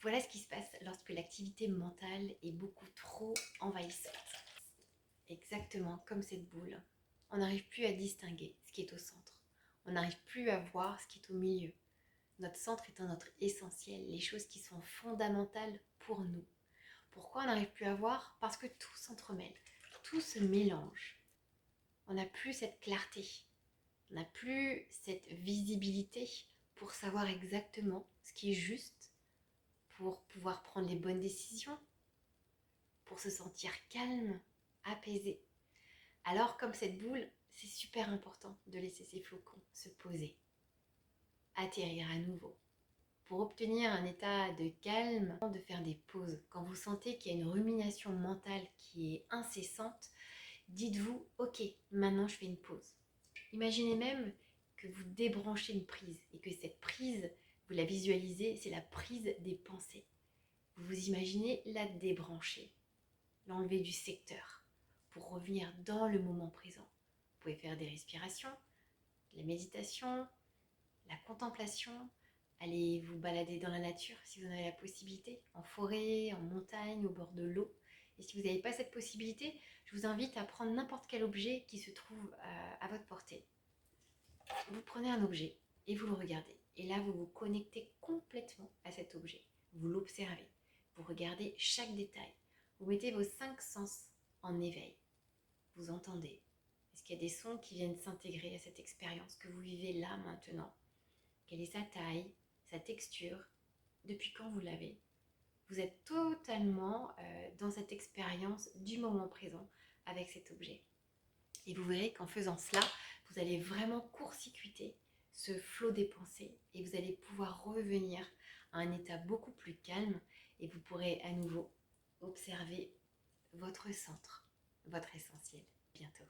Voilà ce qui se passe lorsque l'activité mentale est beaucoup trop envahissante. Exactement comme cette boule. On n'arrive plus à distinguer ce qui est au centre. On n'arrive plus à voir ce qui est au milieu. Notre centre étant notre essentiel, les choses qui sont fondamentales pour nous. Pourquoi on n'arrive plus à voir? Parce que tout s'entremêle, tout se mélange. On n'a plus cette clarté, on n'a plus cette visibilité pour savoir exactement ce qui est juste, pour pouvoir prendre les bonnes décisions, pour se sentir calme, apaisé. Alors, comme cette boule, c'est super important de laisser ces flocons se poser, atterrir à nouveau. Pour obtenir un état de calme, de faire des pauses. Quand vous sentez qu'il y a une rumination mentale qui est incessante, dites-vous, ok, maintenant je fais une pause. Imaginez même que vous débranchez une prise et que cette prise, vous la visualisez, c'est la prise des pensées. Vous vous imaginez la débrancher, l'enlever du secteur pour revenir dans le moment présent. Vous pouvez faire des respirations, de la méditation, la contemplation, allez vous balader dans la nature si vous en avez la possibilité, en forêt, en montagne, au bord de l'eau. Et si vous n'avez pas cette possibilité, je vous invite à prendre n'importe quel objet qui se trouve à votre portée. Vous prenez un objet et vous le regardez. Et là, vous vous connectez complètement à cet objet. Vous l'observez. Vous regardez chaque détail. Vous mettez vos 5 sens en éveil. Vous entendez. Est-ce qu'il y a des sons qui viennent s'intégrer à cette expérience que vous vivez là maintenant? Quelle est sa taille, sa texture? Depuis quand vous l'avez? Vous êtes totalement dans cette expérience du moment présent avec cet objet. Et vous verrez qu'en faisant cela, vous allez vraiment court-circuiter ce flot des pensées et vous allez pouvoir revenir à un état beaucoup plus calme et vous pourrez à nouveau observer votre centre, votre essentiel. Bientôt.